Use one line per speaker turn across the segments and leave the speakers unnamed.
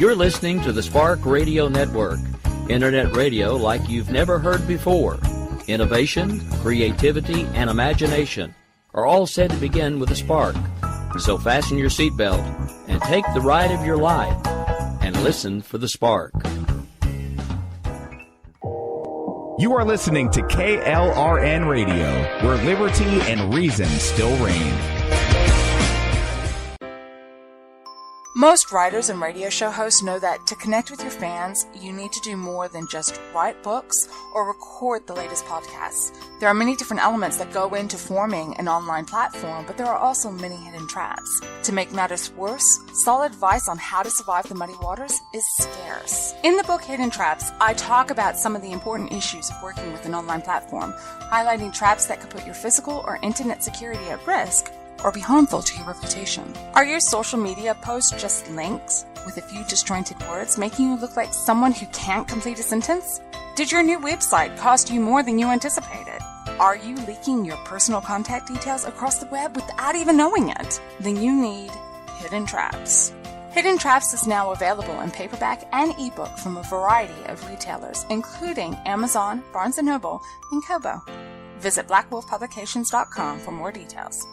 You're listening to the Spark Radio Network, internet radio like you've never heard before. Innovation, creativity, and imagination are all said to begin with a spark. So fasten your seatbelt and take the ride of your life and listen for the spark.
You are listening to KLRN Radio, where liberty and reason still reign.
Most writers and radio show hosts know that to connect with your fans, you need to do more than just write books or record the latest podcasts. There are many different elements that go into forming an online platform, but there are also many hidden traps. To make matters worse, solid advice on how to survive the muddy waters is scarce. In the book Hidden Traps, I talk about some of the important issues of working with an online platform, highlighting traps that could put your physical or internet security at risk or be harmful to your reputation. Are your social media posts just links with a few disjointed words, making you look like someone who can't complete a sentence? Did your new website cost you more than you anticipated? Are you leaking your personal contact details across the web without even knowing it? Then you need Hidden Traps. Hidden Traps is now available in paperback and ebook from a variety of retailers, including Amazon, Barnes & Noble, and Kobo. Visit blackwolfpublications.com for more details.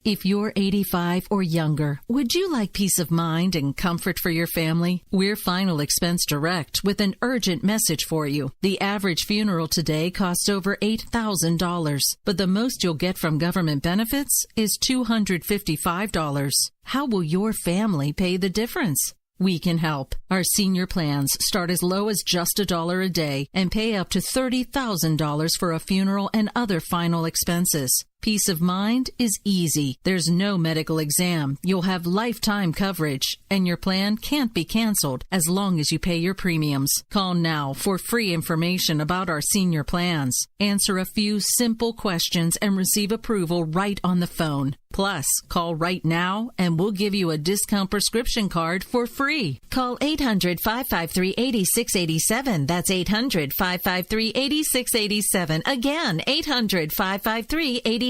If you're 85 or younger, would you like peace of mind and comfort for your family? We're Final Expense Direct with an urgent message for you. The average funeral today costs over $8,000, but the most you'll get from government benefits is $255. How will your family pay the difference? We can help. Our senior plans start as low as just $1 a day and pay up to $30,000 for a funeral and other final expenses. Peace of mind is easy. There's no medical exam. You'll have lifetime coverage, and your plan can't be canceled as long as you pay your premiums. Call now for free information about our senior plans. Answer a few simple questions and receive approval right on the phone. Plus, call right now and we'll give you a discount prescription card for free. Call 800-553-8687. That's 800-553-8687. Again, 800-553-8687.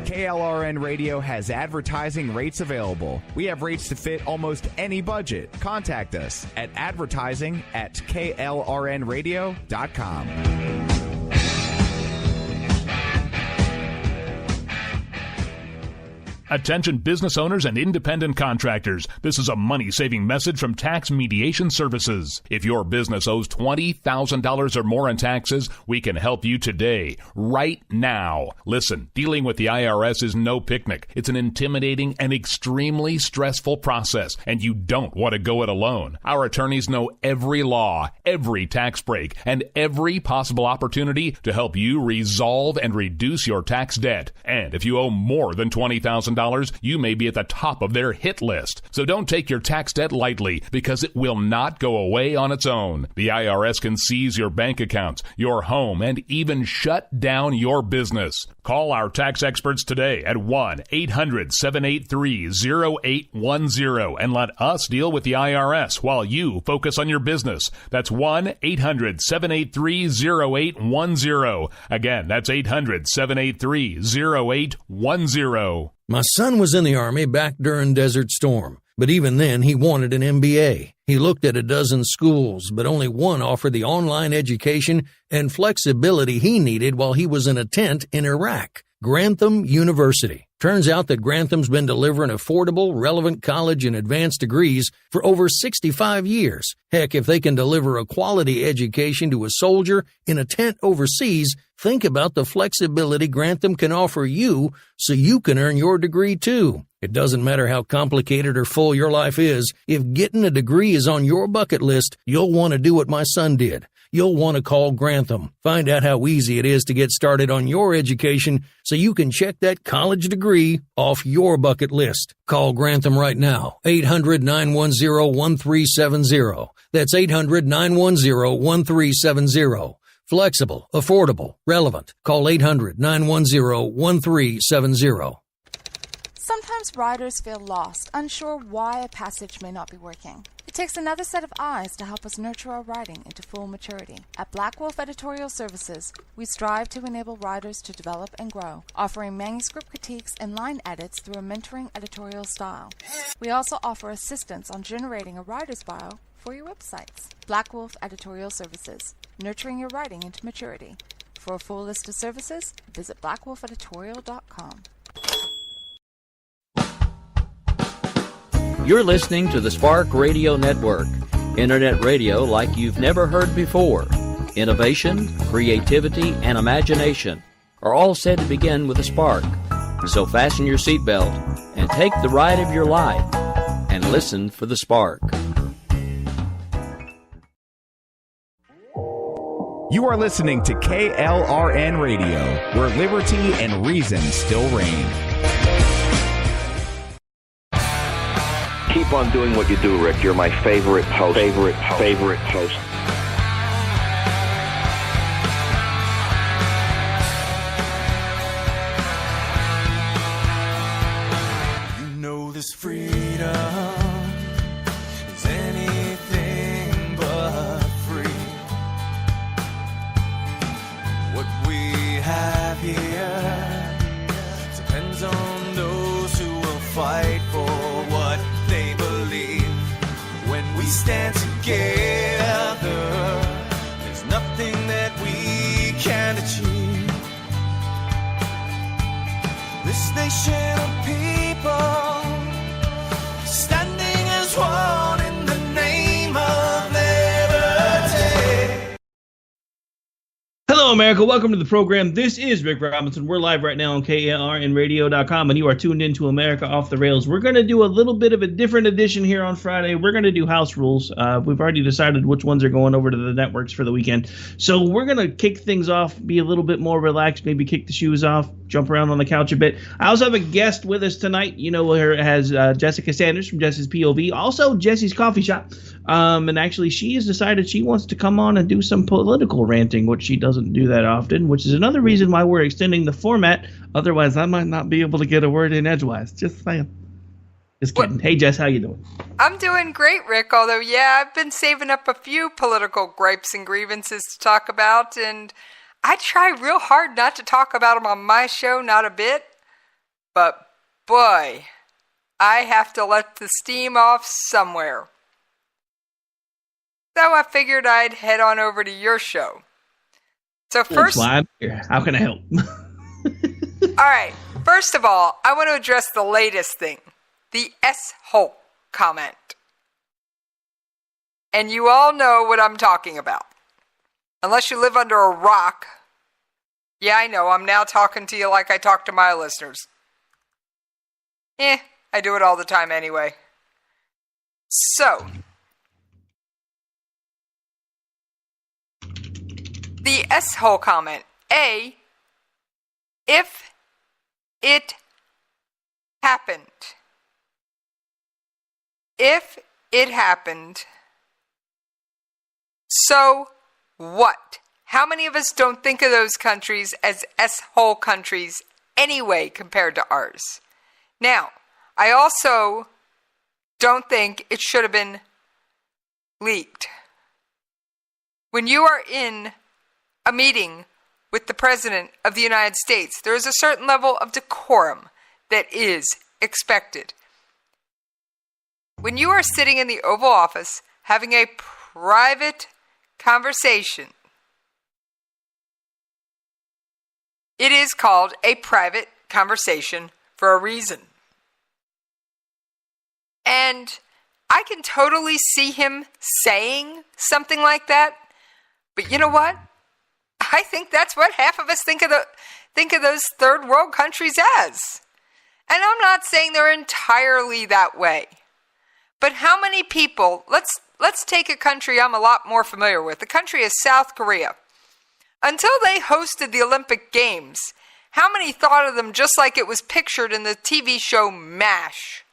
KLRN Radio has advertising rates available. We have rates to fit almost any budget. Contact us at advertising@klrnradio.com.
Attention business owners and independent contractors. This is a money-saving message from Tax Mediation Services. If your business owes $20,000 or more in taxes, we can help you today, right now. Listen, dealing with the IRS is no picnic. It's an intimidating and extremely stressful process, and you don't want to go it alone. Our attorneys know every law, every tax break, and every possible opportunity to help you resolve and reduce your tax debt. And if you owe more than $20,000, you may be at the top of their hit list. So don't take your tax debt lightly, because it will not go away on its own. The IRS can seize your bank accounts, your home, and even shut down your business. Call our tax experts today at 1-800-783-0810 and let us deal with the IRS while you focus on your business. That's 1-800-783-0810. Again, that's 800-783-0810.
My son was in the Army back during Desert Storm, but even then he wanted an MBA. He looked at a dozen schools, but only one offered the online education and flexibility he needed while he was in a tent in Iraq. Grantham University. Turns out that Grantham's been delivering affordable, relevant college and advanced degrees for over 65 years. Heck, if they can deliver a quality education to a soldier in a tent overseas, think about the flexibility Grantham can offer you so you can earn your degree too. It doesn't matter how complicated or full your life is. If getting a degree is on your bucket list, you'll want to do what my son did. You'll want to call Grantham. Find out how easy it is to get started on your education so you can check that college degree off your bucket list. Call Grantham right now. 800-910-1370. That's 800-910-1370. Flexible, affordable, relevant. Call 800-910-1370.
Sometimes writers feel lost, unsure why a passage may not be working. It's takes another set of eyes to help us nurture our writing into full maturity. At Black Wolf Editorial Services, we strive to enable writers to develop and grow, offering manuscript critiques and line edits through a mentoring editorial style. We also offer assistance on generating a writer's bio for your websites. Black Wolf Editorial Services, nurturing your writing into maturity. For a full list of services, visit blackwolfeditorial.com.
You're listening to the Spark Radio Network, internet radio like you've never heard before. Innovation, creativity, and imagination are all said to begin with a spark. So fasten your seatbelt and take the ride of your life and listen for the spark.
You are listening to KLRN Radio, where liberty and reason still reign.
Keep on doing what you do, Rick. You're my favorite host. Favorite host.
You know this freedom is anything but free. What we have here depends on those who will fight for what they believe. When we stand together, there's nothing that we can't achieve. This nation of people standing as one in the name of liberty.
Hello, America. Welcome to the program. This is Rick Robinson. We're live right now on KLRNradio.com, and you are tuned into America Off the Rails. We're going to do a little bit of a different edition here on Friday. We're going to do house rules. We've already decided which ones are going over to the networks for the weekend. So we're going to kick things off, be a little bit more relaxed, maybe kick the shoes off, jump around on the couch a bit. I also have a guest with us tonight. You know her as Jessica Sanders from Jess's POV, also Jesse's Coffee Shop. And actually, she has decided she wants to come on and do some political ranting, which she doesn't do that often, which is another reason why we're extending the format. Otherwise, I might not be able to get a word in edgewise. Just saying. Just kidding. Hey, Jess, how you doing?
I'm doing great, Rick, although, yeah, I've been saving up a few political gripes and grievances to talk about, and I try real hard not to talk about them on my show, not a bit. But, boy, I have to let the steam off somewhere. So I figured I'd head on over to your show. So first,
how can I help?
All right. First of all, I want to address the latest thing, the S-hole comment. And you all know what I'm talking about. Unless you live under a rock. Yeah, I know. I'm now talking to you like I talk to my listeners. I do it all the time anyway. So, the S-hole comment. A, if it happened. If it happened, so what? How many of us don't think of those countries as S-hole countries anyway compared to ours? Now, I also don't think it should have been leaked. When you are in a meeting with the President of the United States, there is a certain level of decorum that is expected. When you are sitting in the Oval Office having a private conversation, it is called a private conversation for a reason. And I can totally see him saying something like that. But you know what? I think that's what half of us think of those third world countries as. And I'm not saying they're entirely that way. But how many people, let's take a country I'm a lot more familiar with. The country is South Korea. Until they hosted the Olympic Games, how many thought of them just like it was pictured in the TV show MASH?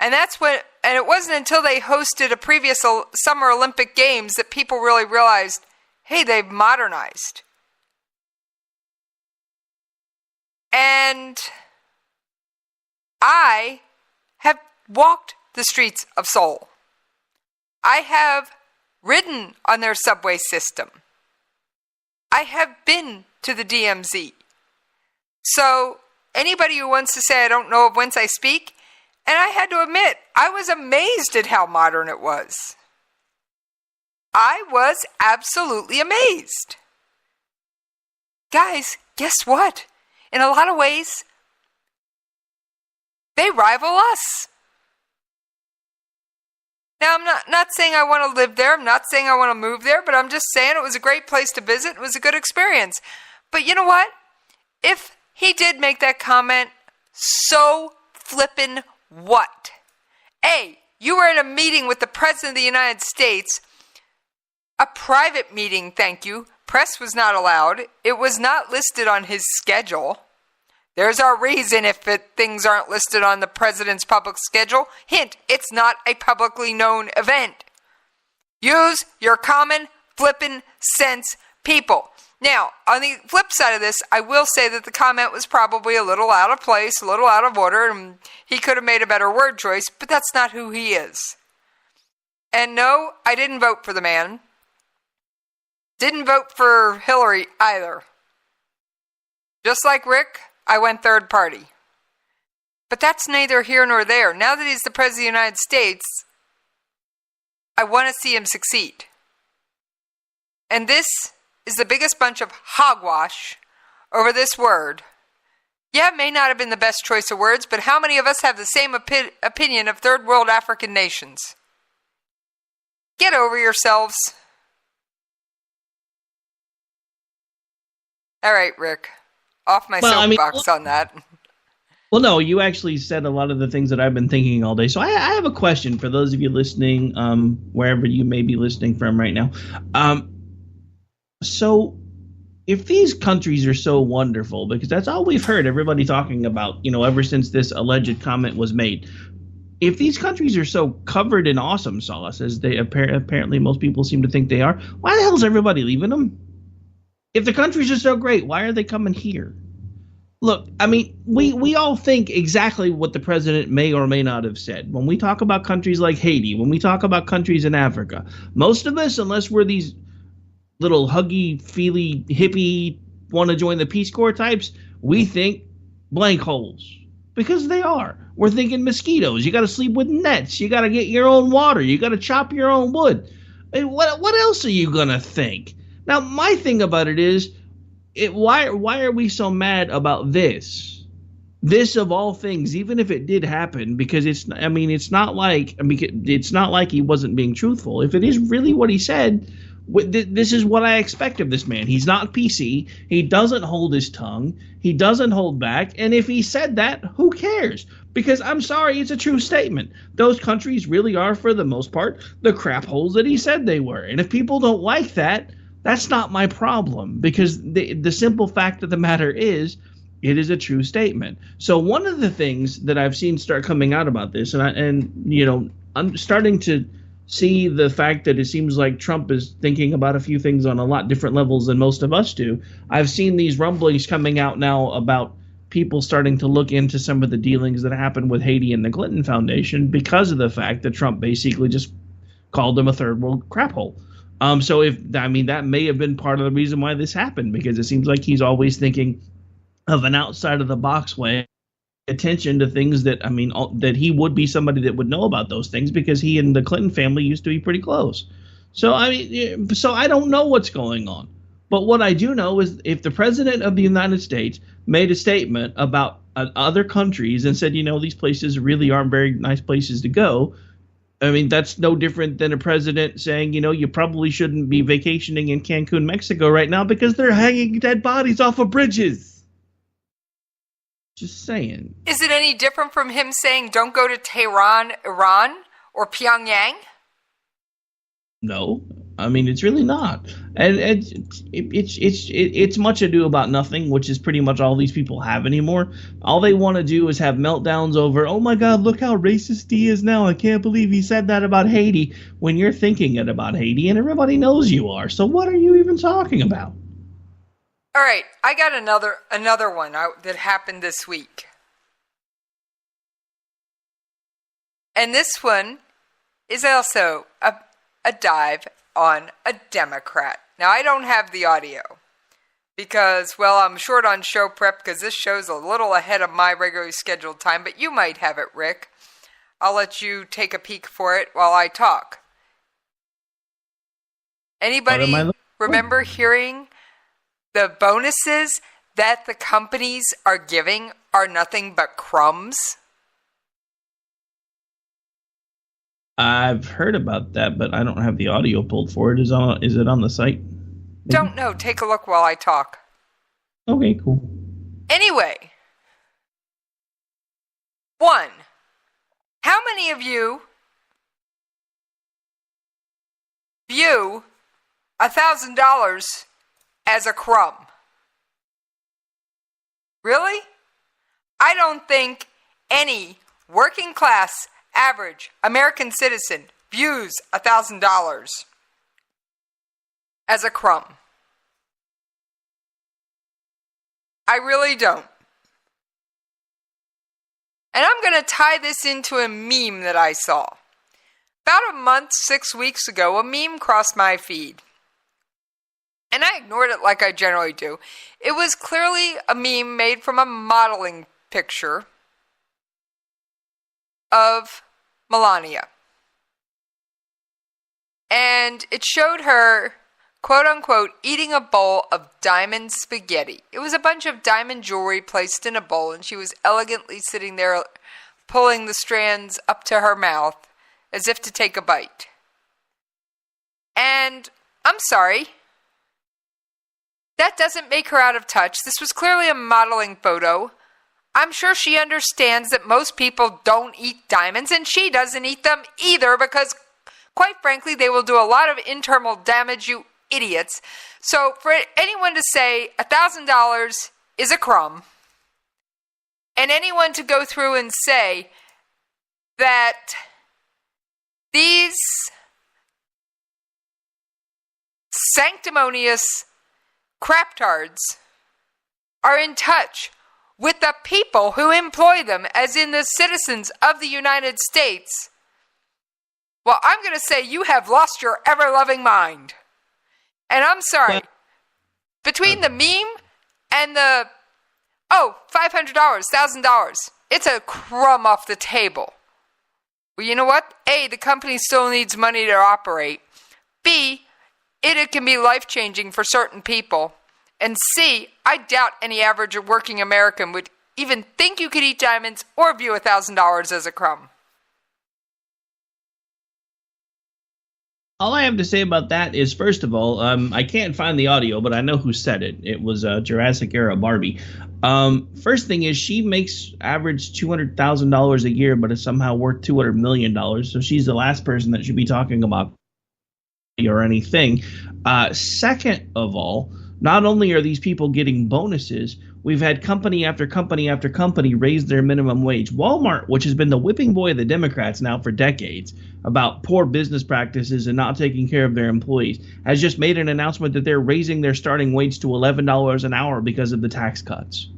And it wasn't until they hosted a previous Summer Olympic Games that people really realized, hey, they've modernized. And I have walked the streets of Seoul. I have ridden on their subway system. I have been to the DMZ. So anybody who wants to say I don't know of whence I speak, and I had to admit, I was amazed at how modern it was. I was absolutely amazed. Guys, guess what? In a lot of ways, they rival us. Now, I'm not saying I want to live there. I'm not saying I want to move there, but I'm just saying it was a great place to visit. It was a good experience. But you know what? If he did make that comment, so flippin' what? A, you were in a meeting with the President of the United States, a private meeting, thank you. Press was not allowed. It was not listed on his schedule. There's our reason if things aren't listed on the president's public schedule. Hint, it's not a publicly known event. Use your common flippin' sense, people. Now, on the flip side of this, I will say that the comment was probably a little out of place, a little out of order, and he could have made a better word choice, but that's not who he is. And no, I didn't vote for the man. Didn't vote for Hillary either. Just like Rick, I went third party. But that's neither here nor there. Now that he's the President of the United States, I want to see him succeed. And this is the biggest bunch of hogwash over this word. Yeah, it may not have been the best choice of words, but how many of us have the same opinion of third world African nations? Get over yourselves. All right, Rick. Off my soapbox on that.
Well, no, you actually said a lot of the things that I've been thinking all day. So I have a question for those of you listening, wherever you may be listening from right now. So if these countries are so wonderful, because that's all we've heard everybody talking about, ever since this alleged comment was made. If these countries are so covered in awesome sauce, as they apparently most people seem to think they are, why the hell is everybody leaving them? If the countries are so great, why are they coming here? Look, I mean, we all think exactly what the president may or may not have said. When we talk about countries like Haiti, when we talk about countries in Africa, most of us, unless we're these little huggy, feely, hippie, want to join the Peace Corps types, we think blank holes. Because they are. We're thinking mosquitoes. You got to sleep with nets. You got to get your own water. You got to chop your own wood. And what else are you going to think? Now, my thing about it is, why are we so mad about this? This of all things, even if it did happen, because it's not like he wasn't being truthful. If it is really what he said, this is what I expect of this man. He's not PC. He doesn't hold his tongue. He doesn't hold back. And if he said that, who cares? Because I'm sorry, it's a true statement. Those countries really are, for the most part, the crap holes that he said they were. And if people don't like that, that's not my problem, because the simple fact of the matter is, it is a true statement. So one of the things that I've seen start coming out about this, and I'm starting to see the fact that it seems like Trump is thinking about a few things on a lot different levels than most of us do. I've seen these rumblings coming out now about people starting to look into some of the dealings that happened with Haiti and the Clinton Foundation because of the fact that Trump basically just called them a third world crap hole. So that may have been part of the reason why this happened, because it seems like he's always thinking of an outside of the box way, attention to things that he would be somebody that would know about those things, because he and the Clinton family used to be pretty close. So I don't know what's going on. But what I do know is, if the president of the United States made a statement about other countries and said, these places really aren't very nice places to go, that's no different than a president saying, you probably shouldn't be vacationing in Cancun, Mexico right now because they're hanging dead bodies off of bridges. Just saying.
Is it any different from him saying don't go to Tehran, Iran, or Pyongyang?
No, it's really not. And it's much ado about nothing, which is pretty much all these people have anymore. All they want to do is have meltdowns over, oh my God, look how racist he is now. I can't believe he said that about Haiti, when you're thinking it about Haiti and everybody knows you are. So what are you even talking about?
All right, I got another one that happened this week. And this one is also a dive on a Democrat. Now, I don't have the audio because, well, I'm short on show prep because this show's a little ahead of my regularly scheduled time, but you might have it, Rick. I'll let you take a peek for it while I talk. Anybody remember hearing the bonuses that the companies are giving are nothing but crumbs?
I've heard about that, but I don't have the audio pulled for it. Is it on the site? Maybe?
Don't know. Take a look while I talk.
Okay, cool.
Anyway. 1. How many of you view $1,000 as a crumb? Really? I don't think any working class, average American citizen views $1,000 as a crumb. I really don't. And I'm going to tie this into a meme that I saw. About a month, 6 weeks ago, a meme crossed my feed. And I ignored it like I generally do. It was clearly a meme made from a modeling picture of Melania. And it showed her, quote unquote, eating a bowl of diamond spaghetti. It was a bunch of diamond jewelry placed in a bowl, and she was elegantly sitting there pulling the strands up to her mouth as if to take a bite. And I'm sorry, that doesn't make her out of touch. This was clearly a modeling photo. I'm sure she understands that most people don't eat diamonds, and she doesn't eat them either because, quite frankly, they will do a lot of internal damage, you idiots. So for anyone to say $1,000 is a crumb, and anyone to go through and say that these sanctimonious craptards are in touch with the people who employ them, as in the citizens of the United States, well, I'm going to say you have lost your ever-loving mind. And I'm sorry. Between the meme and the, $500, $1,000, it's a crumb off the table. Well, you know what? A, the company still needs money to operate. B, it can be life-changing for certain people. And C, I doubt any average working American would even think you could eat diamonds or view $1,000 as a crumb.
All I have to say about that is, first of all, I can't find the audio, but I know who said it. It was Jurassic Era Barbie. First thing is, she makes average $200,000 a year, but is somehow worth $200 million. So she's the last person that should be talking about or anything. Second of all, not only are these people getting bonuses, we've had company after company after company raise their minimum wage. Walmart, which has been the whipping boy of the Democrats now for decades about poor business practices and not taking care of their employees, has just made an announcement that they're raising their starting wage to $11 an hour because of the tax cuts.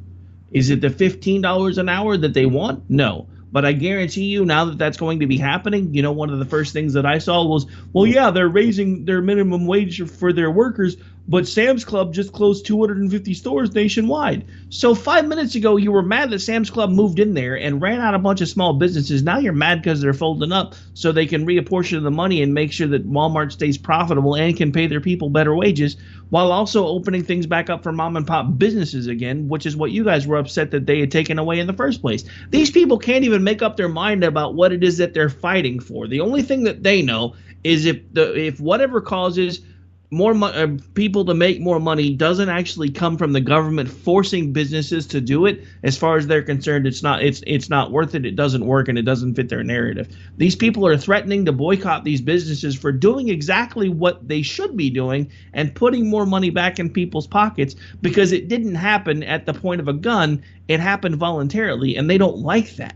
Is it the $15 an hour that they want? No. But I guarantee you, now that that's going to be happening, you know, one of the first things that I saw was, well, yeah, they're raising their minimum wage for their workers, but Sam's Club just closed 250 stores nationwide. So 5 minutes ago, you were mad that Sam's Club moved in there and ran out a bunch of small businesses. Now you're mad because they're folding up so they can reapportion the money and make sure that Walmart stays profitable and can pay their people better wages, while also opening things back up for mom and pop businesses again, which is what you guys were upset that they had taken away in the first place. These people can't even make up their mind about what it is that they're fighting for. The only thing that they know is if whatever causes more people to make more money doesn't actually come from the government forcing businesses to do it, as far as they're concerned, it's not worth it, it doesn't work, and it doesn't fit their narrative. These people are threatening to boycott these businesses for doing exactly what they should be doing and putting more money back in people's pockets, because it didn't happen at the point of a gun, it happened voluntarily, and they don't like that.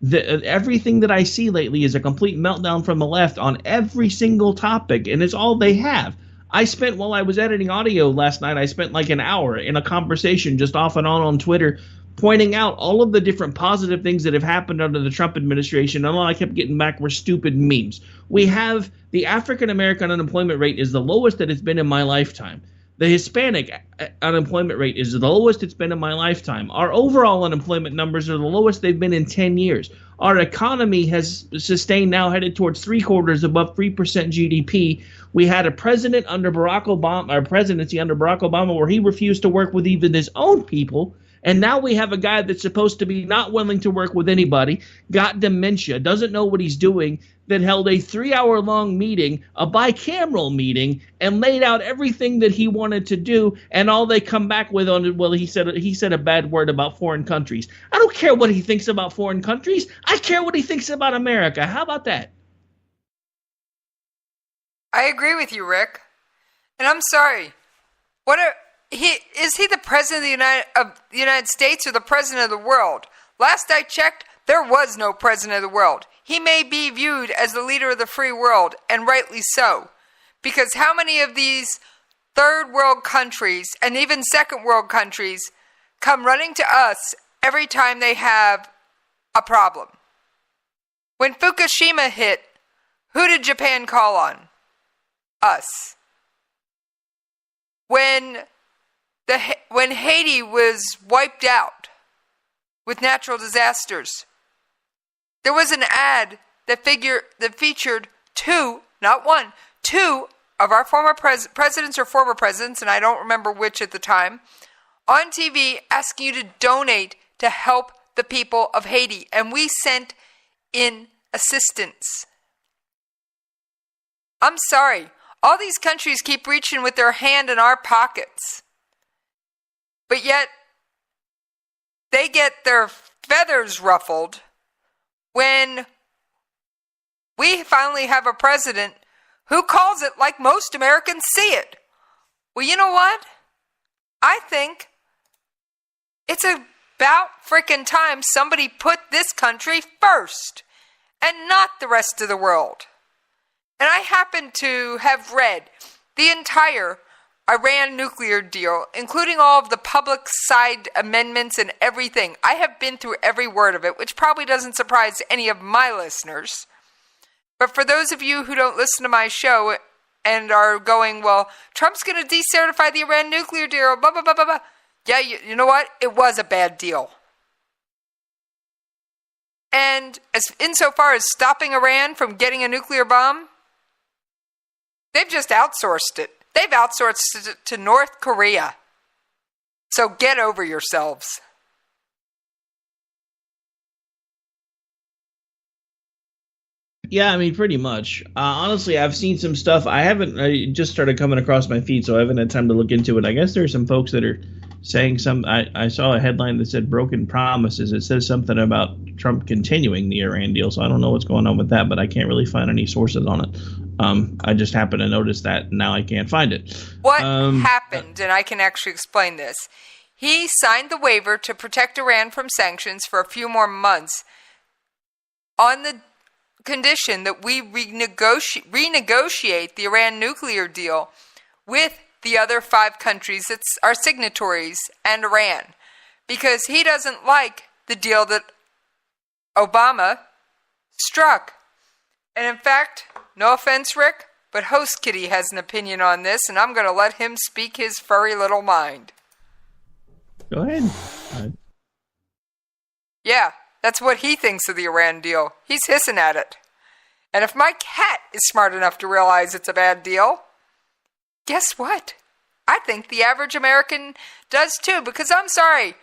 Everything that I see lately is a complete meltdown from the left on every single topic, and it's all they have. While I was editing audio last night, I spent like an hour in a conversation just off and on Twitter pointing out all of the different positive things that have happened under the Trump administration, and all I kept getting back were stupid memes. We have the African American unemployment rate is the lowest that it's been in my lifetime. The Hispanic unemployment rate is the lowest it's been in my lifetime. Our overall unemployment numbers are the lowest they've been in 10 years. Our economy has sustained now headed towards 3/4 above 3% GDP. We had a president under Barack Obama, or presidency under Barack Obama, where he refused to work with even his own people. And now we have a guy that's supposed to be not willing to work with anybody, got dementia, doesn't know what he's doing, that held a 3-hour-long meeting, a bicameral meeting, and laid out everything that he wanted to do, and all they come back with on, well, he said a bad word about foreign countries. I don't care what he thinks about foreign countries. I care what he thinks about America. How about that?
I agree with you, Rick. And I'm sorry. Is he the president of the United States or the president of the world? Last I checked, there was no president of the world. He may be viewed as the leader of the free world, and rightly so. Because how many of these third world countries and even second world countries come running to us every time they have a problem? When Fukushima hit, who did Japan call on? Us. When Haiti was wiped out with natural disasters, there was an ad that featured two, not one, two of our former presidents or former presidents, and I don't remember which at the time, on TV asking you to donate to help the people of Haiti. And we sent in assistance. I'm sorry. All these countries keep reaching with their hand in our pockets. But yet, they get their feathers ruffled when we finally have a president who calls it like most Americans see it. Well, you know what? I think it's about frickin' time somebody put this country first and not the rest of the world. And I happen to have read the entire Iran nuclear deal, including all of the public side amendments and everything. I have been through every word of it, which probably doesn't surprise any of my listeners. But for those of you who don't listen to my show and are going, well, Trump's going to decertify the Iran nuclear deal, blah, blah, blah, blah, blah. Yeah, you know what? It was a bad deal. And as insofar as stopping Iran from getting a nuclear bomb, they've just outsourced it. They've outsourced it to North Korea. So get over yourselves.
Yeah, I mean, pretty much. Honestly, I've seen some stuff. I just started coming across my feed, so I haven't had time to look into it. I guess there's some folks that are saying I saw a headline that said broken promises. It says something about Trump continuing the Iran deal, so I don't know what's going on with that, but I can't really find any sources on it. I just happened to notice that, and now I can't find it.
What happened, and I can actually explain this. He signed the waiver to protect Iran from sanctions for a few more months on the condition that we renegotiate the Iran nuclear deal with the other 5 countries that are signatories and Iran, because he doesn't like the deal that Obama struck. And in fact, no offense, Rick, but Host Kitty has an opinion on this, and I'm going to let him speak his furry little mind.
Go ahead.
Yeah, that's what he thinks of the Iran deal. He's hissing at it. And if my cat is smart enough to realize it's a bad deal, guess what? I think the average American does too, because I'm sorry,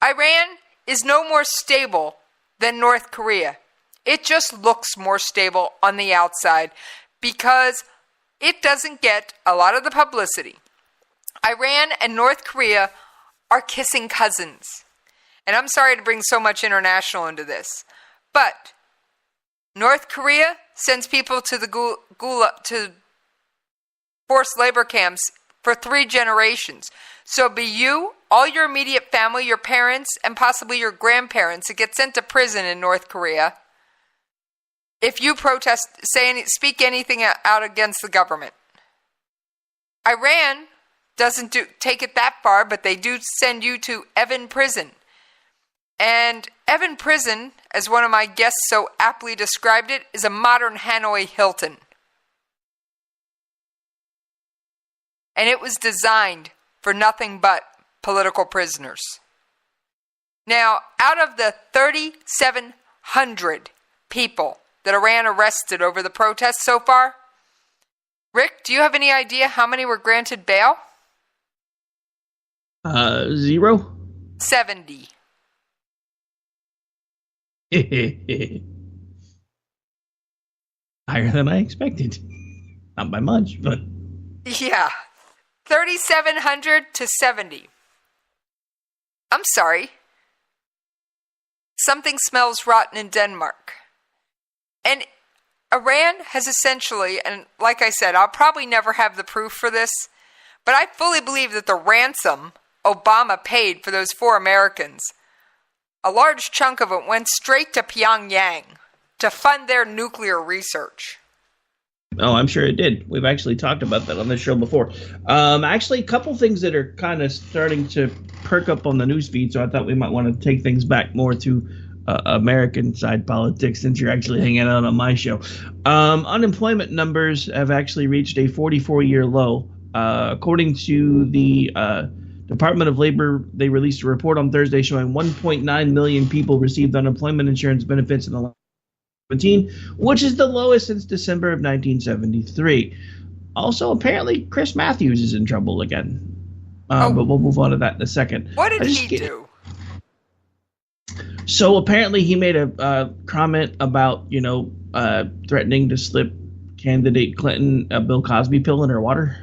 Iran is no more stable than North Korea. It just looks more stable on the outside because it doesn't get a lot of the publicity. Iran and North Korea are kissing cousins. And I'm sorry to bring so much international into this, but North Korea sends people to the to forced labor camps for 3 generations. So be you, all your immediate family, your parents, and possibly your grandparents that get sent to prison in North Korea if you speak anything out against the government. Iran doesn't take it that far, but they do send you to Evan Prison. And Evan Prison, as one of my guests so aptly described it, is a modern Hanoi Hilton. And it was designed for nothing but political prisoners. Now, out of the 3,700 people that Iran arrested over the protests so far, Rick, do you have any idea how many were granted bail?
0?
70.
Higher than I expected. Not by much, but...
Yeah. 3,700 to 70. I'm sorry. Something smells rotten in Denmark. And Iran has essentially, and like I said, I'll probably never have the proof for this, but I fully believe that the ransom Obama paid for those 4 Americans, a large chunk of it went straight to Pyongyang to fund their nuclear research.
Oh, I'm sure it did. We've actually talked about that on this show before. Actually, a couple things that are kind of starting to perk up on the news feed, so I thought we might want to take things back more to American side politics since you're actually hanging out on my show. Unemployment numbers have actually reached a 44-year low. According to the Department of Labor, they released a report on Thursday showing 1.9 million people received unemployment insurance benefits in the last 17, which is the lowest since December of 1973. Also, apparently, Chris Matthews is in trouble again. But we'll move on to that in a second.
What did he do?
So apparently he made a comment about, threatening to slip candidate Clinton a Bill Cosby pill in her water.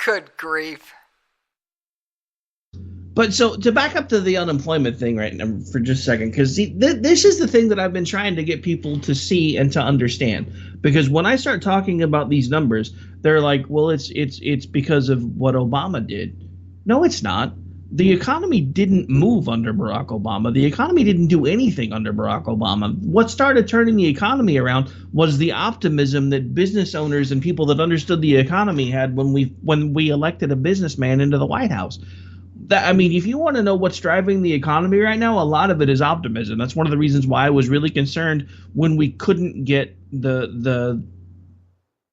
Good grief.
But so to back up to the unemployment thing right now for just a second, because this is the thing that I've been trying to get people to see and to understand. Because when I start talking about these numbers, they're like, well, it's because of what Obama did. No, it's not. The economy didn't move under Barack Obama. The economy didn't do anything under Barack Obama. What started turning the economy around was the optimism that business owners and people that understood the economy had when we elected a businessman into the White House. If you want to know what's driving the economy right now, a lot of it is optimism. That's one of the reasons why I was really concerned when we couldn't get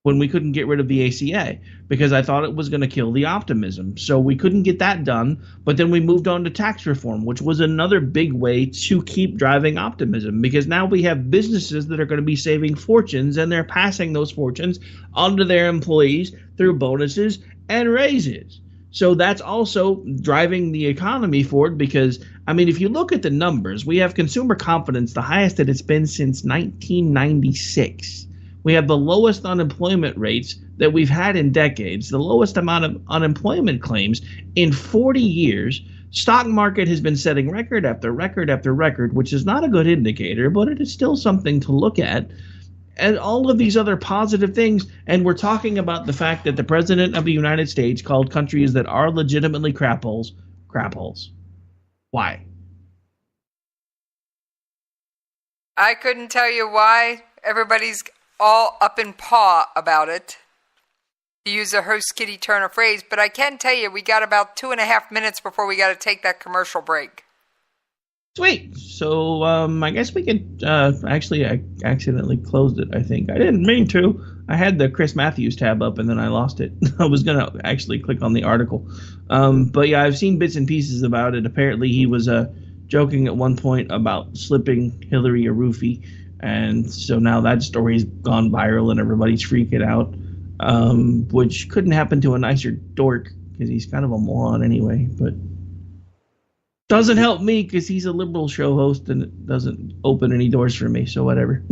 when we couldn't get rid of the ACA, because I thought it was going to kill the optimism. So we couldn't get that done, but then we moved on to tax reform, which was another big way to keep driving optimism, because now we have businesses that are going to be saving fortunes, and they're passing those fortunes onto their employees through bonuses and raises. So that's also driving the economy forward because, if you look at the numbers, we have consumer confidence, the highest that it's been since 1996. We have the lowest unemployment rates that we've had in decades, the lowest amount of unemployment claims in 40 years. Stock market has been setting record after record after record, which is not a good indicator, but it is still something to look at. And all of these other positive things, and we're talking about the fact that the President of the United States called countries that are legitimately crap holes. Why?
I couldn't tell you why. Everybody's all up in paw about it, to use a Host Kitty Turner phrase, but I can tell you we got about 2.5 minutes before we got to take that commercial break.
Sweet. So I guess we could actually, I accidentally closed it, I think. I didn't mean to. I had the Chris Matthews tab up and then I lost it. I was going to actually click on the article. But yeah, I've seen bits and pieces about it. Apparently he was joking at one point about slipping Hillary a roofie. And so now that story's gone viral and everybody's freaking out, which couldn't happen to a nicer dork because he's kind of a moron anyway. But doesn't help me because he's a liberal show host and it doesn't open any doors for me. So whatever.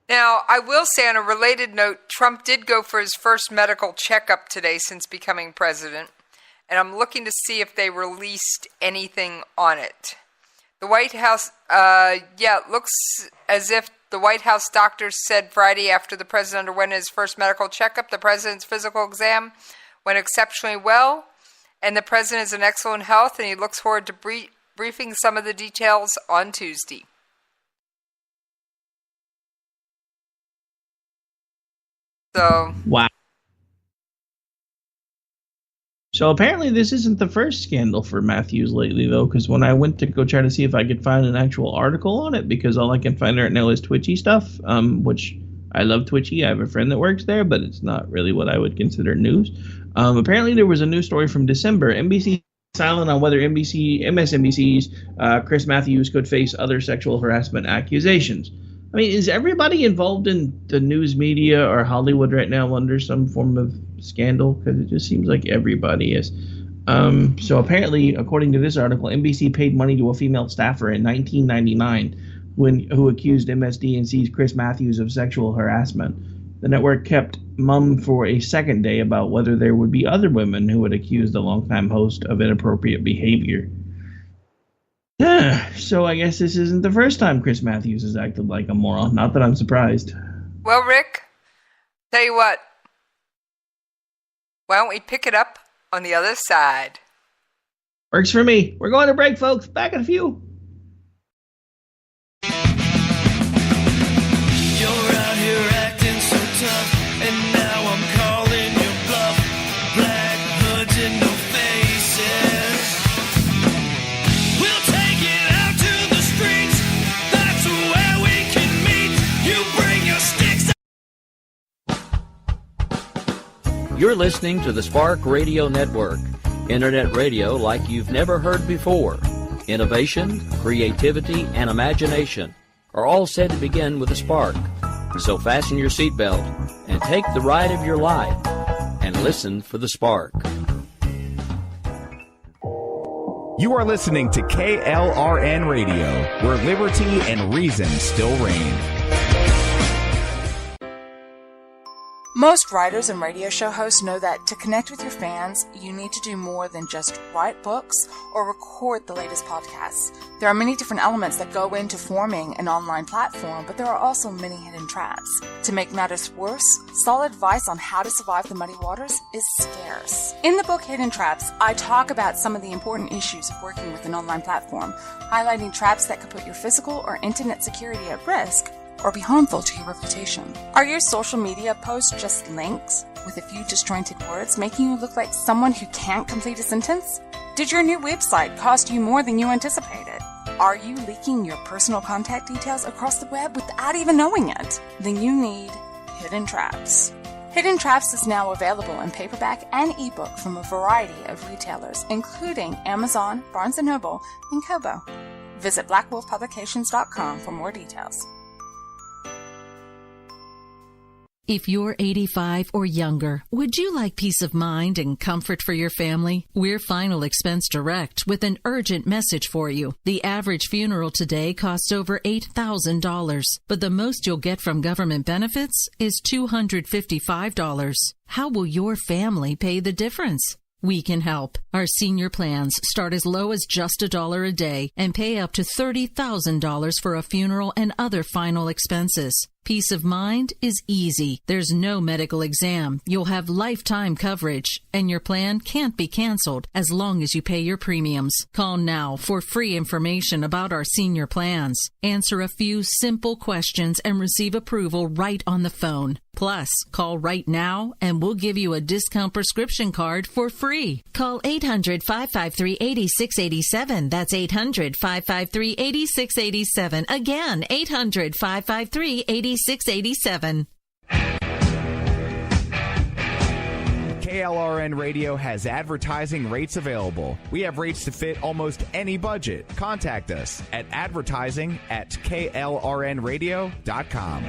Now, I will say on a related note, Trump did go for his first medical checkup today since becoming president. And I'm looking to see if they released anything on it. The White House, it looks as if the White House doctors said Friday after the president underwent his first medical checkup, the president's physical exam went exceptionally well, and the president is in excellent health, and he looks forward to briefing some of the details on Tuesday. So
wow. So apparently this isn't the first scandal for Matthews lately, though, because when I went to go try to see if I could find an actual article on it, because all I can find right now is Twitchy stuff, which I love Twitchy. I have a friend that works there, but it's not really what I would consider news. Apparently there was a news story from December. NBC silent on whether MSNBC's Chris Matthews could face other sexual harassment accusations. I mean, is everybody involved in the news media or Hollywood right now under some form of scandal? Because it just seems like everybody is. So apparently, according to this article, NBC paid money to a female staffer in 1999 who accused MSDNC's Chris Matthews of sexual harassment. The network kept mum for a second day about whether there would be other women who would accuse the longtime host of inappropriate behavior. So I guess this isn't the first time Chris Matthews has acted like a moron. Not that I'm surprised.
Well, Rick, tell you what. Why don't we pick it up on the other side?
Works for me. We're going to break, folks. Back in a few.
You're out here acting so tough, and now I'm calling your bluff. Black hoods and no faces. We'll take it out to the streets. That's where we can meet. You bring your sticks.
You're listening to the Spark Radio Network, internet radio like you've never heard before. Innovation, creativity, and imagination are all said to begin with a spark. So fasten your seatbelt and take the ride of your life and listen for the spark.
You are listening to KLRN Radio, where liberty and reason still reign.
Most writers and radio show hosts know that to connect with your fans, you need to do more than just write books or record the latest podcasts. There are many different elements that go into forming an online platform, but there are also many hidden traps. To make matters worse, solid advice on how to survive the muddy waters is scarce. In the book Hidden Traps, I talk about some of the important issues of working with an online platform, highlighting traps that could put your physical or internet security at risk or be harmful to your reputation. Are your social media posts just links with a few disjointed words, making you look like someone who can't complete a sentence? Did your new website cost you more than you anticipated? Are you leaking your personal contact details across the web without even knowing it? Then you need Hidden Traps. Hidden Traps is now available in paperback and ebook from a variety of retailers, including Amazon, Barnes & Noble, and Kobo. Visit blackwolfpublications.com for more details.
If you're 85 or younger, would you like peace of mind and comfort for your family? We're Final Expense Direct with an urgent message for you. The average funeral today costs over $8,000, but the most you'll get from government benefits is $255. How will your family pay the difference? We can help. Our senior plans start as low as just $1 a day and pay up to $30,000 for a funeral and other final expenses. Peace of mind is easy. There's no medical exam. You'll have lifetime coverage, and your plan can't be canceled as long as you pay your premiums. Call now for free information about our senior plans. Answer a few simple questions and receive approval right on the phone. Plus, call right now and we'll give you a discount prescription card for free. Call 800-553-8687. That's 800-553-8687. Again, 800-553-8687.
KLRN Radio has advertising rates available. We have rates to fit almost any budget. Contact us at advertising@klrnradio.com.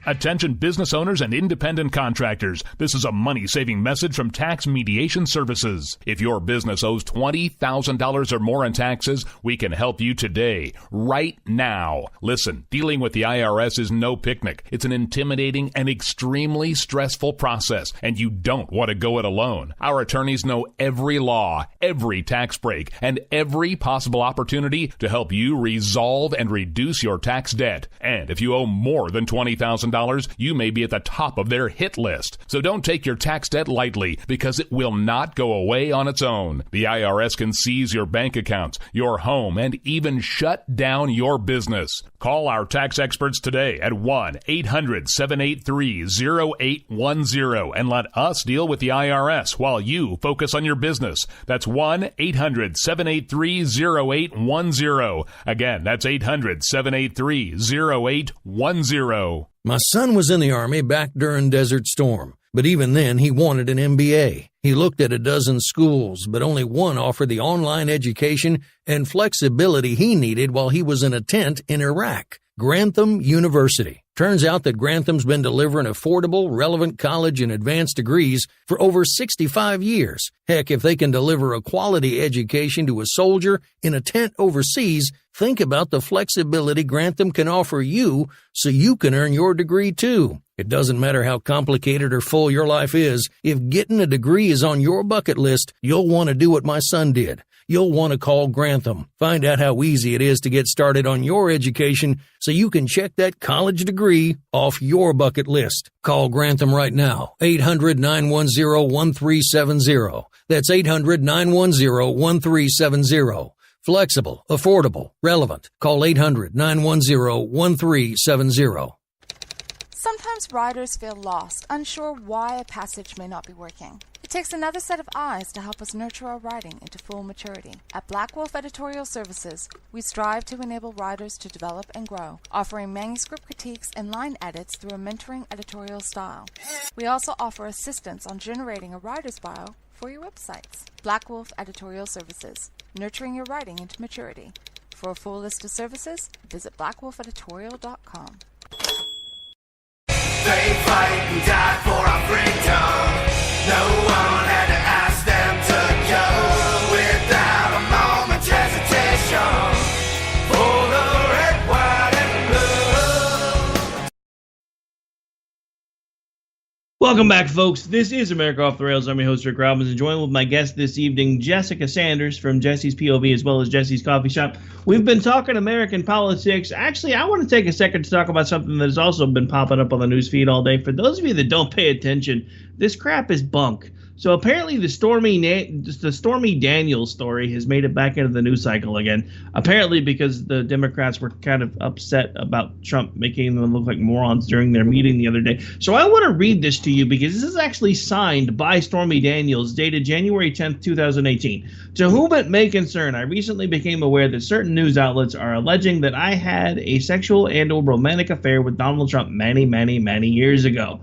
Attention business owners and independent contractors. This is a money-saving message from Tax Mediation Services. If your business owes $20,000 or more in taxes, we can help you today, right now. Listen, dealing with the IRS is no picnic. It's an intimidating and extremely stressful process, and you don't want to go it alone. Our attorneys know every law, every tax break, and every possible opportunity to help you resolve and reduce your tax debt. And if you owe more than $20,000, $100,000, you may be at the top of their hit list. So don't take your tax debt lightly, because it will not go away on its own. The IRS can seize your bank accounts, your home, and even shut down your business. Call our tax experts today at 1-800-783-0810 and let us deal with the IRS while you focus on your business. That's 1-800-783-0810. Again, that's 800-783-0810.
My son was in the Army back during Desert Storm, but even then he wanted an MBA. He looked at a dozen schools, but only one offered the online education and flexibility he needed while he was in a tent in Iraq. Grantham University. Turns out that Grantham's been delivering affordable, relevant college and advanced degrees for over 65 years. Heck, if they can deliver a quality education to a soldier in a tent overseas, think about the flexibility Grantham can offer you so you can earn your degree too. It doesn't matter how complicated or full your life is. If getting a degree is on your bucket list, you'll want to do what my son did. You'll want to call Grantham. Find out how easy it is to get started on your education so you can check that college degree off your bucket list. Call Grantham right now. 800-910-1370. That's 800-910-1370. Flexible, affordable, relevant. Call 800-910-1370.
Sometimes riders feel lost, unsure why a passage may not be working. It takes another set of eyes to help us nurture our writing into full maturity. At Black Wolf Editorial Services, we strive to enable writers to develop and grow, offering manuscript critiques and line edits through a mentoring editorial style. We also offer assistance on generating a writer's bio for your websites. Black Wolf Editorial Services, nurturing your writing into maturity. For a full list of services, visit blackwolfeditorial.com.
They fight and die for our freedom. No one had to ask them to go without a moment's hesitation. For the red, white, and blue.
Welcome back, folks. This is America Off the Rails. I'm your host, Rick Robinson, joined with my guest this evening, Jessica Sanders from Jesse's POV, as well as Jesse's Coffee Shop. We've been talking American politics. Actually, I want to take a second to talk about something that has also been popping up on the news feed all day. For those of you that don't pay attention, this crap is bunk. So apparently the Stormy Daniels story has made it back into the news cycle again. Apparently because the Democrats were kind of upset about Trump making them look like morons during their meeting the other day. So I want to read this to you because this is actually signed by Stormy Daniels, dated January 10th, 2018. To whom it may concern, I recently became aware that certain news outlets are alleging that I had a sexual and or romantic affair with Donald Trump many, many, many years ago.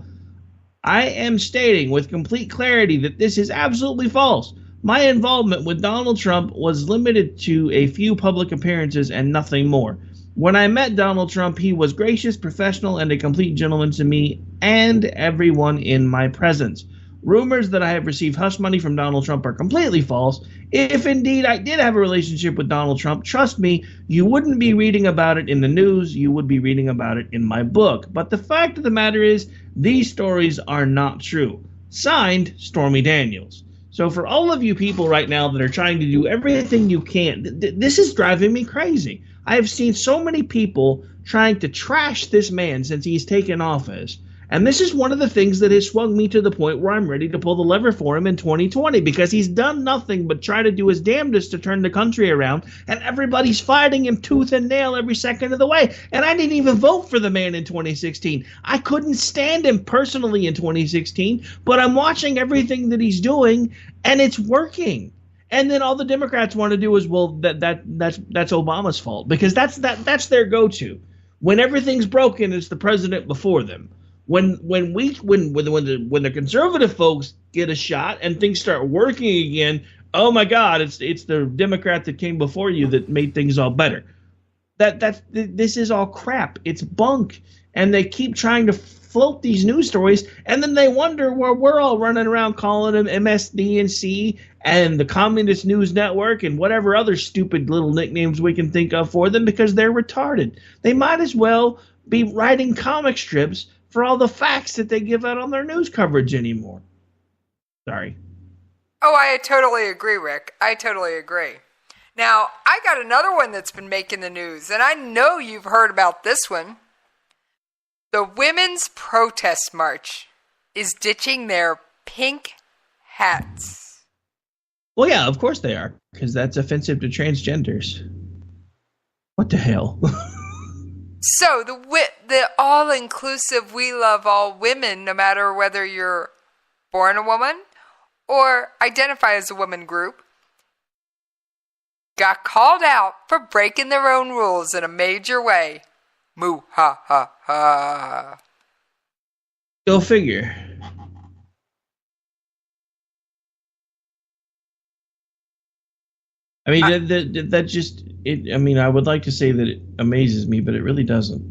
I am stating with complete clarity that this is absolutely false. My involvement with Donald Trump was limited to a few public appearances and nothing more. When I met Donald Trump, he was gracious, professional, and a complete gentleman to me and everyone in my presence. Rumors that I have received hush money from Donald Trump are completely false. If indeed I did have a relationship with Donald Trump, trust me, you wouldn't be reading about it in the news, you would be reading about it in my book. But the fact of the matter is, these stories are not true. Signed, Stormy Daniels. So for all of you people right now that are trying to do everything you can, this is driving me crazy. I have seen so many people trying to trash this man since he's taken office. And this is one of the things that has swung me to the point where I'm ready to pull the lever for him in 2020, because he's done nothing but try to do his damnedest to turn the country around, and everybody's fighting him tooth and nail every second of the way. And I didn't even vote for the man in 2016. I couldn't stand him personally in 2016, but I'm watching everything that he's doing, and it's working. And then all the Democrats want to do is, well, that's Obama's fault, because that's their go-to. When everything's broken, it's the president before them. When the conservative folks get a shot and things start working again, oh my God, it's the Democrat that came before you that made things all better. This is all crap. It's bunk, and they keep trying to float these news stories, and then they wonder where we're all running around calling them MSDNC and the Communist News Network and whatever other stupid little nicknames we can think of for them, because they're retarded. They might as well be writing comic strips for all the facts that they give out on their news coverage anymore. Sorry.
Oh, I totally agree, Rick. I totally agree. Now, I got another one that's been making the news, and I know you've heard about this one. The Women's Protest March is ditching their pink hats.
Well, yeah, of course they are, because that's offensive to transgenders. What the hell?
So the all-inclusive "We love all women," no matter whether you're born a woman or identify as a woman group, got called out for breaking their own rules in a major way. Moo ha ha ha.
Go figure. I mean, that just, I mean, I would like to say that it amazes me, but it really doesn't.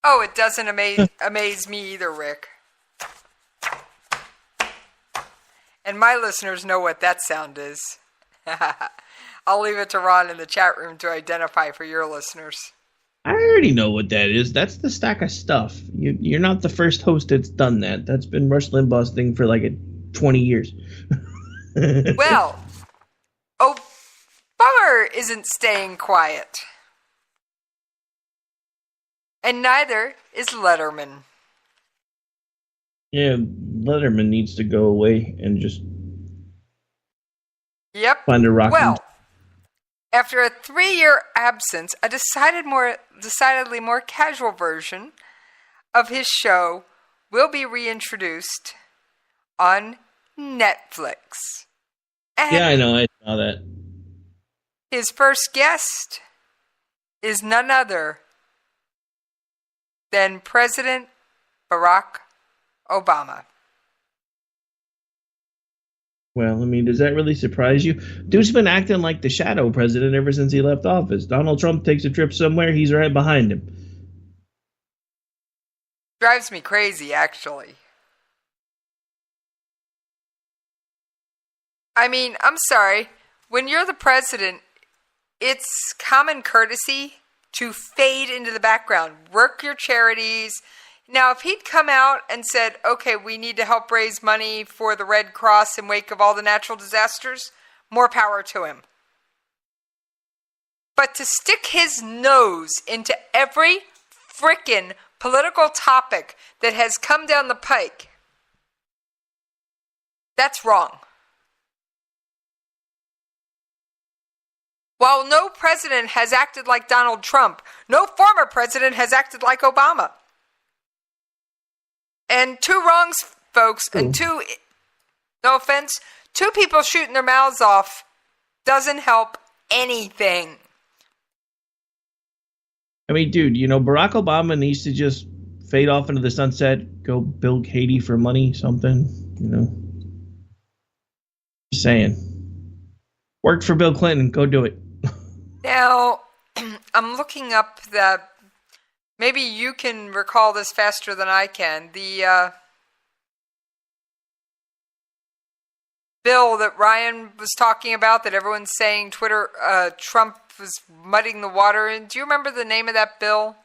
Oh, it doesn't amaze me either, Rick. And my listeners know what that sound is. I'll leave it to Ron in the chat room to identify for your listeners.
I already know what that is. That's the stack of stuff. You're not the first host that's done that. That's been Rush Limbaugh's thing for like 20 years.
Well, Bummer isn't staying quiet. And neither is Letterman.
Yeah, Letterman needs to go away and just find a rock.
Well, after a 3-year absence, a decidedly more casual version of his show will be reintroduced on Netflix. And
yeah, I know. I saw that.
His first guest is none other than President Barack Obama.
Well, I mean, does that really surprise you? Dude's been acting like the shadow president ever since he left office. Donald Trump takes a trip somewhere, he's right behind him.
Drives me crazy, actually. I mean, I'm sorry. When you're the president, it's common courtesy to fade into the background. Work your charities. Now, if he'd come out and said, okay, we need to help raise money for the Red Cross in wake of all the natural disasters, more power to him. But to stick his nose into every frickin' political topic that has come down the pike, that's wrong. While no president has acted like Donald Trump, no former president has acted like Obama. And two wrongs, folks, and no offense, two people shooting their mouths off doesn't help anything.
I mean, dude, Barack Obama needs to just fade off into the sunset, go build Haiti for money, something, Just saying. Worked for Bill Clinton, go do it.
Now, I'm looking up maybe you can recall this faster than I can. The bill that Ryan was talking about, that everyone's saying Trump was muddying the water in. Do you remember the name of that bill?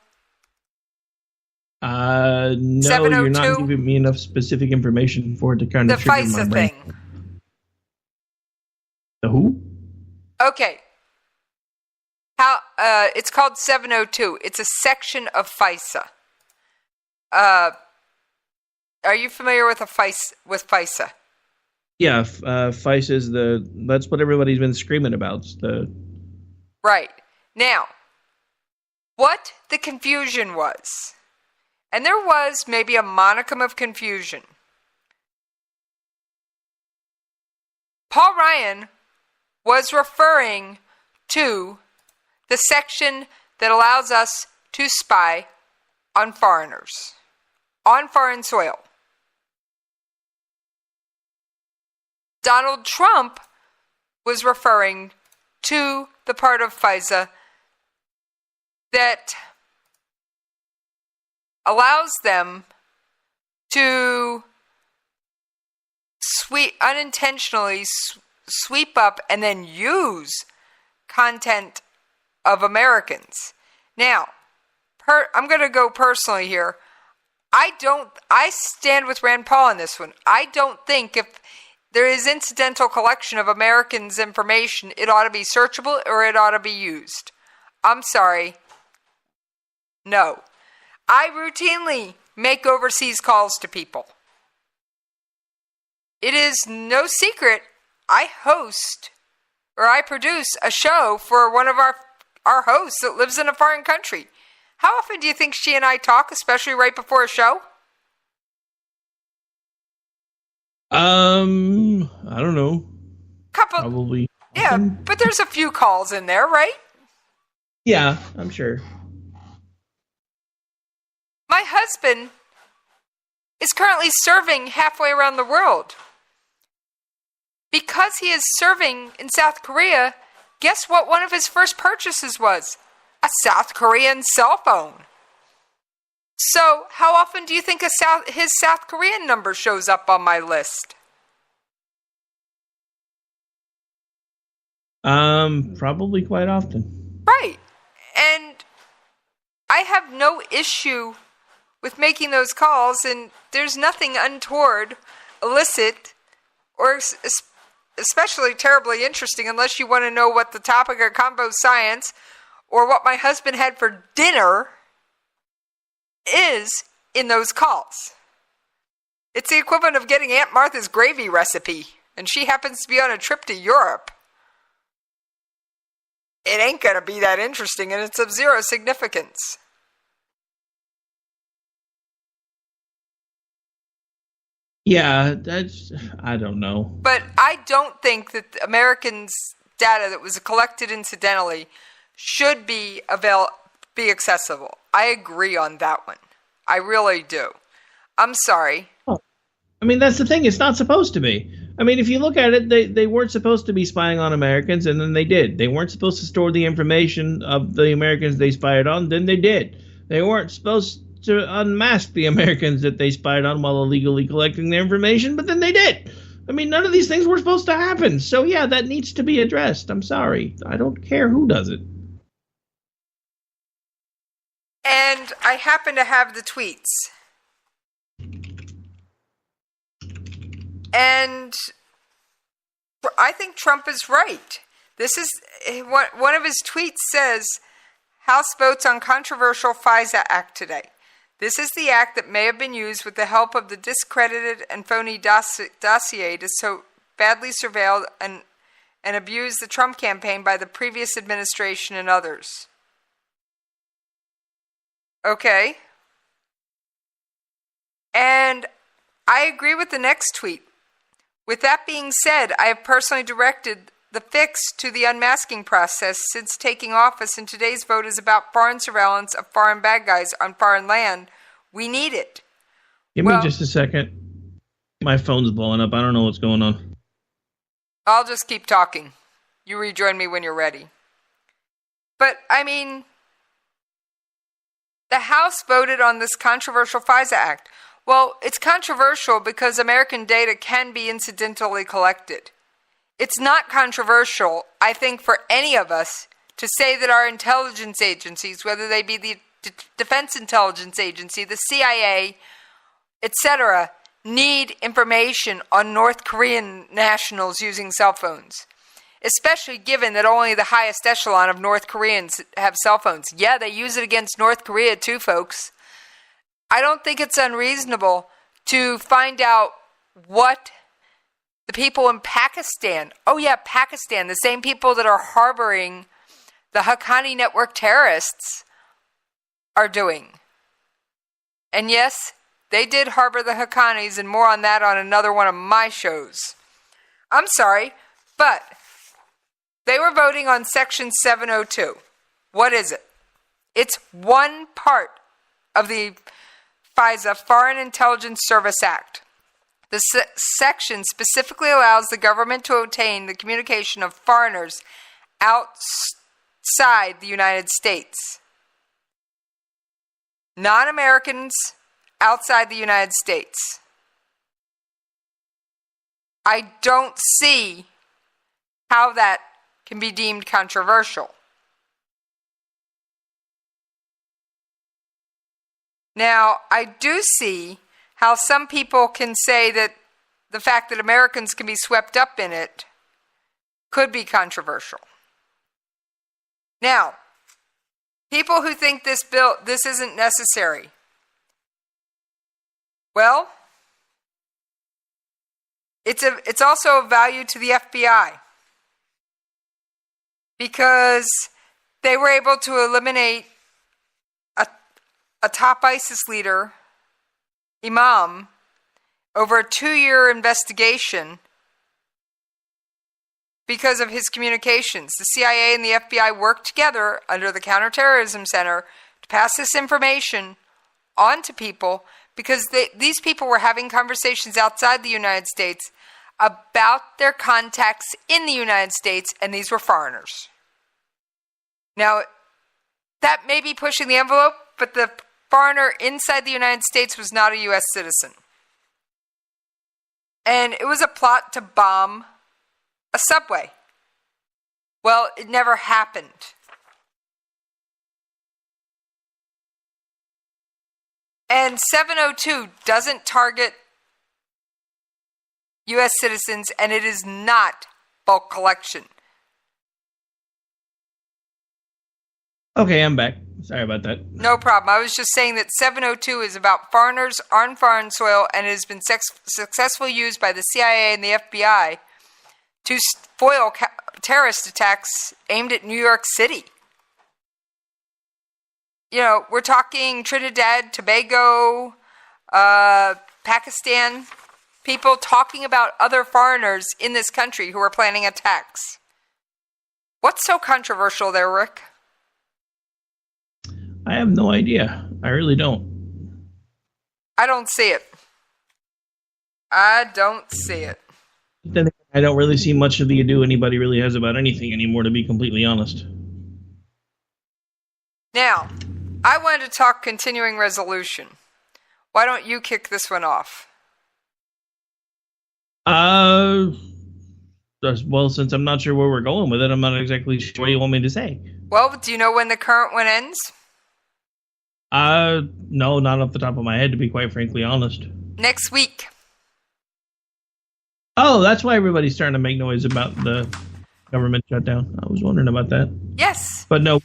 No,
702?
You're not giving me enough specific information for it to kind of trigger my brain.
The FISA thing.
The who?
Okay. It's called 702. It's a section of FISA. Are you familiar with FISA?
Yeah, FISA is that's what everybody's been screaming about.
Right. Now, what the confusion was, and there was maybe a modicum of confusion. Paul Ryan was referring to the section that allows us to spy on foreigners, on foreign soil. Donald Trump was referring to the part of FISA that allows them to unintentionally sweep up and then use content of Americans. Now, I'm going to go personally here. I stand with Rand Paul on this one. I don't think if there is incidental collection of Americans' information, it ought to be searchable or it ought to be used. I'm sorry. No. I routinely make overseas calls to people. It is no secret I produce a show for one of our hosts that lives in a foreign country. How often do you think she and I talk, especially right before a show?
I don't know. Probably.
Yeah, but there's a few calls in there, right?
Yeah, I'm sure.
My husband is currently serving halfway around the world. Because he is serving in South Korea, guess what one of his first purchases was? A South Korean cell phone. So, how often do you think his South Korean number shows up on my list?
Probably quite often.
Right. And I have no issue with making those calls, and there's nothing untoward, illicit, or especially terribly interesting unless you want to know what the topic of combo science or what my husband had for dinner is in those calls. It's the equivalent of getting Aunt Martha's gravy recipe, and she happens to be on a trip to Europe. It ain't going to be that interesting, and it's of zero significance.
Yeah, I don't know.
But I don't think that Americans' data that was collected incidentally should be accessible. I agree on that one. I really do. I'm sorry.
I mean, that's the thing. It's not supposed to be. I mean, if you look at it, they weren't supposed to be spying on Americans, and then they did. They weren't supposed to store the information of the Americans they spied on, then they did. They weren't supposed to unmask the Americans that they spied on while illegally collecting their information, but then they did. I mean, none of these things were supposed to happen. So, yeah, that needs to be addressed. I'm sorry. I don't care who does it.
And I happen to have the tweets. And I think Trump is right. This is one of his tweets says, House votes on controversial FISA Act today. This is the act that may have been used with the help of the discredited and phony dossier to so badly surveil and abuse the Trump campaign by the previous administration and others. Okay. And I agree with the next tweet. With that being said, I have personally directed the fix to the unmasking process since taking office, and today's vote is about foreign surveillance of foreign bad guys on foreign land. We need it.
Give me just a second. My phone's blowing up. I don't know what's going on.
I'll just keep talking. You rejoin me when you're ready. But, I mean, the House voted on this controversial FISA Act. Well, it's controversial because American data can be incidentally collected. It's not controversial, I think, for any of us to say that our intelligence agencies, whether they be the Defense Intelligence Agency, the CIA, etc., need information on North Korean nationals using cell phones, especially given that only the highest echelon of North Koreans have cell phones. Yeah, they use it against North Korea too, folks. I don't think it's unreasonable to find out what the people in Pakistan, Pakistan, the same people that are harboring the Haqqani network terrorists, are doing. And yes, they did harbor the Haqqanis, and more on that on another one of my shows. I'm sorry, but they were voting on Section 702. What is it? It's one part of the FISA, Foreign Intelligence Service Act. The section specifically allows the government to obtain the communication of foreigners outside the United States. Non-Americans outside the United States. I don't see how that can be deemed controversial. Now, I do see how some people can say that the fact that Americans can be swept up in it could be controversial. Now, People who think this isn't necessary. Well, it's also of value to the FBI because they were able to eliminate a top ISIS leader, imam, over a 2-year investigation because of his communications. The CIA and the FBI worked together under the Counterterrorism Center to pass this information on to people because these people were having conversations outside the United States about their contacts in the United States, and these were foreigners. Now, that may be pushing the envelope, but the foreigner inside the United States was not a U.S. citizen. And it was a plot to bomb a subway. Well, it never happened. And 702 doesn't target U.S. citizens, and it is not bulk collection.
Okay, I'm back. Sorry about that.
No problem. I was just saying that 702 is about foreigners on foreign soil, and it has been successfully used by the CIA and the FBI to foil terrorist attacks aimed at New York City. You know, we're talking Trinidad, Tobago, Pakistan, people talking about other foreigners in this country who are planning attacks. What's so controversial there, Rick?
I have no idea. I really don't.
I don't see it. I don't see it.
Then I don't really see much of the ado anybody really has about anything anymore, to be completely honest.
Now, I wanted to talk continuing resolution. Why don't you kick this one off?
Well, since I'm not sure where we're going with it, I'm not exactly sure what you want me to say.
Well, do you know when the current one ends?
No, not off the top of my head, to be quite frankly honest.
Next week.
Oh, that's why everybody's starting to make noise about the government shutdown. I was wondering about that.
Yes.
But no,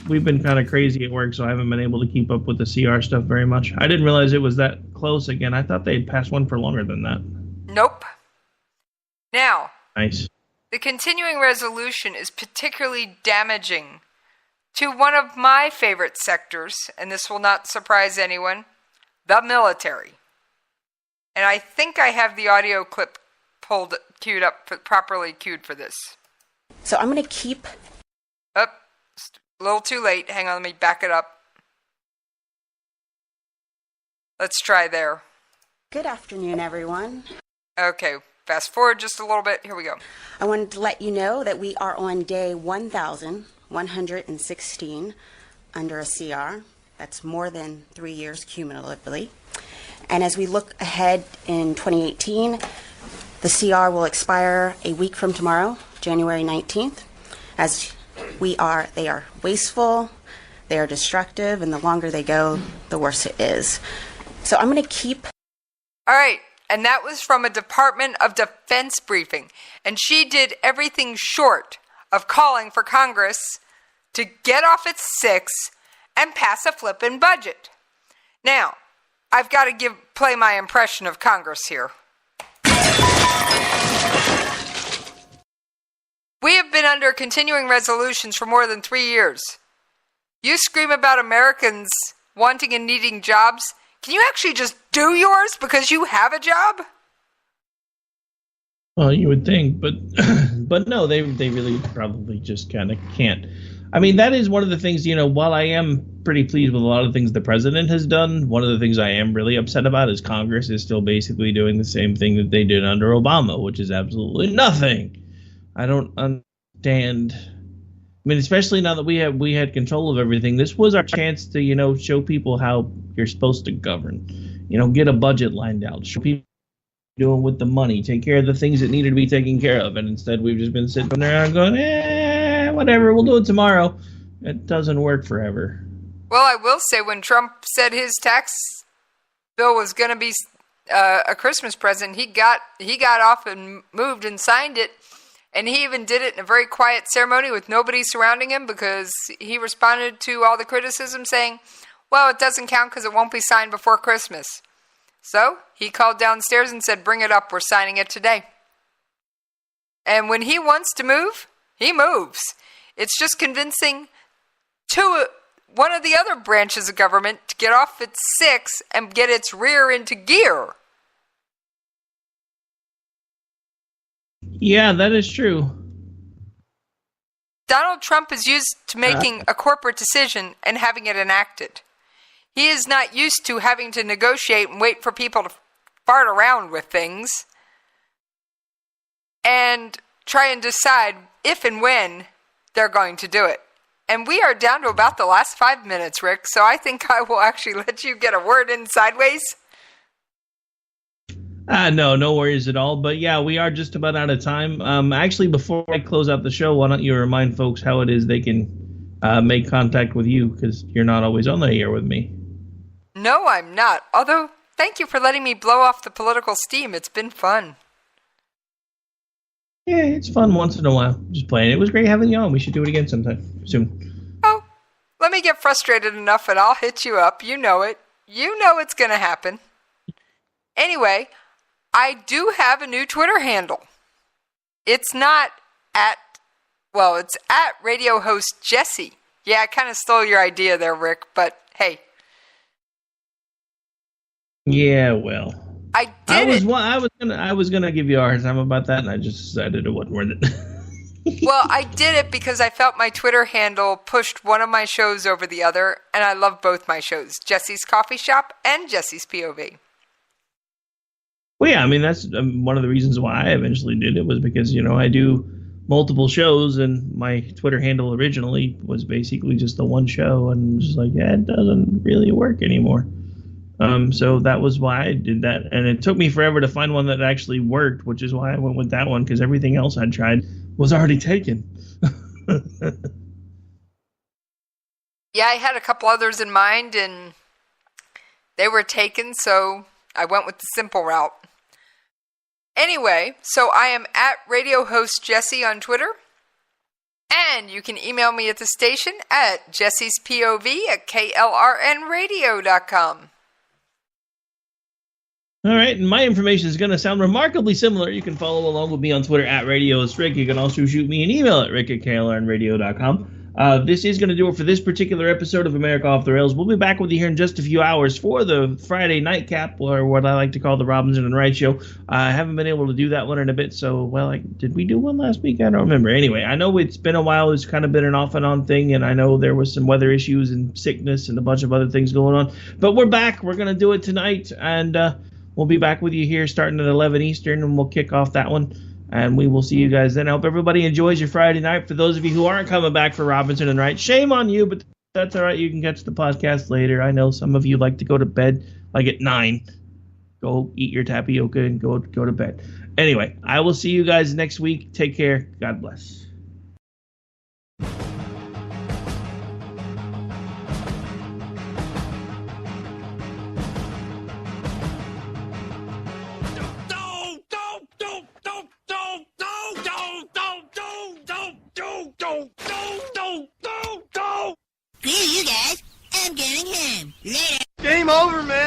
we've been kind of crazy at work, so I haven't been able to keep up with the CR stuff very much. I didn't realize it was that close again. I thought they'd passed one for longer than that.
Nope. Now,
nice.
The continuing resolution is particularly damaging to one of my favorite sectors, and this will not surprise anyone, the military. And I think I have the audio clip queued up, properly queued for this.
So I'm going to keep...
A little too late. Hang on, let me back it up. Let's try there.
Good afternoon, everyone.
Okay, fast forward just a little bit. Here we go.
I wanted to let you know that we are on day 1,116 under a CR. That's more than 3 years cumulatively. And as we look ahead in 2018, the CR will expire a week from tomorrow, January 19th. As they are wasteful, they are destructive, and the longer they go, the worse it is. So I'm going to keep...
All right, and that was from a Department of Defense briefing. And she did everything short of calling for Congress to get off its six and pass a flippin' budget. Now, I've got to play my impression of Congress here. We have been under continuing resolutions for more than 3 years. You scream about Americans wanting and needing jobs. Can you actually just do yours because you have a job?
Well, you would think, but no, they really probably just kind of can't. I mean, that is one of the things, while I am pretty pleased with a lot of things the president has done, one of the things I am really upset about is Congress is still basically doing the same thing that they did under Obama, which is absolutely nothing. I don't understand. I mean, especially now that we had control of everything, this was our chance to, show people how you're supposed to govern. Get a budget lined out, show people what you're doing with the money, take care of the things that needed to be taken care of. And instead, we've just been sitting there and going, whatever, we'll do it tomorrow. It doesn't work forever.
Well, I will say when Trump said his tax bill was going to be a Christmas present, he got off and moved and signed it. And he even did it in a very quiet ceremony with nobody surrounding him because he responded to all the criticism saying, well, it doesn't count because it won't be signed before Christmas. So he called downstairs and said, bring it up, we're signing it today. And when he wants to move, he moves. It's just convincing one of the other branches of government to get off its six and get its rear into gear.
Yeah, that is true.
Donald Trump is used to making a corporate decision and having it enacted. He is not used to having to negotiate and wait for people to fart around with things and try and decide if and when they're going to do it. And we are down to about the last 5 minutes, Rick, so I think I will actually let you get a word in sideways.
No worries at all. But yeah, we are just about out of time. Actually, before I close out the show, why don't you remind folks how it is they can make contact with you, because you're not always on the air with me.
No, I'm not. Although, thank you for letting me blow off the political steam. It's been fun.
Yeah, it's fun once in a while. Just playing. It was great having you on. We should do it again sometime soon.
Oh, let me get frustrated enough and I'll hit you up. You know it. You know it's going to happen. Anyway, I do have a new Twitter handle. It's not it's at radio host Jessie. Yeah, I kind of stole your idea there, Rick, but hey.
Yeah, well.
I
was gonna give you a hard time about that, and I just decided it wasn't worth it.
Well, I did it because I felt my Twitter handle pushed one of my shows over the other, and I love both my shows, Jessie's Coffee Shop and Jessie's POV.
Well, yeah, I mean, that's one of the reasons why I eventually did it was because, I do multiple shows, and my Twitter handle originally was basically just the one show, and just like, yeah, it doesn't really work anymore. So that was why I did that, and it took me forever to find one that actually worked, which is why I went with that one, because everything else I'd tried was already taken.
Yeah, I had a couple others in mind, and they were taken, so I went with the simple route. Anyway, so I am at Radio Host Jessie on Twitter, and you can email me at the station at jessiespov@klrnradio.com.
All right, and my information is going to sound remarkably similar. You can follow along with me on Twitter at RadioHostRick. You can also shoot me an email at rick@klrnradio.com. This is going to do it for this particular episode of America Off the Rails. We'll be back with you here in just a few hours for the Friday nightcap, or what I like to call the Robinson and Wright Show. I haven't been able to do that one in a bit, so, did we do one last week? I don't remember. Anyway, I know it's been a while. It's kind of been an off and on thing, and I know there was some weather issues and sickness and a bunch of other things going on. But we're back. We're going to do it tonight, and we'll be back with you here starting at 11 Eastern, and we'll kick off that one. And we will see you guys then. I hope everybody enjoys your Friday night. For those of you who aren't coming back for Robinson and Wright, shame on you, but that's all right. You can catch the podcast later. I know some of you like to go to bed at 9. Go eat your tapioca and go to bed. Anyway, I will see you guys next week. Take care. God bless.
Screw you guys. I'm going home. Later.
Game over, man.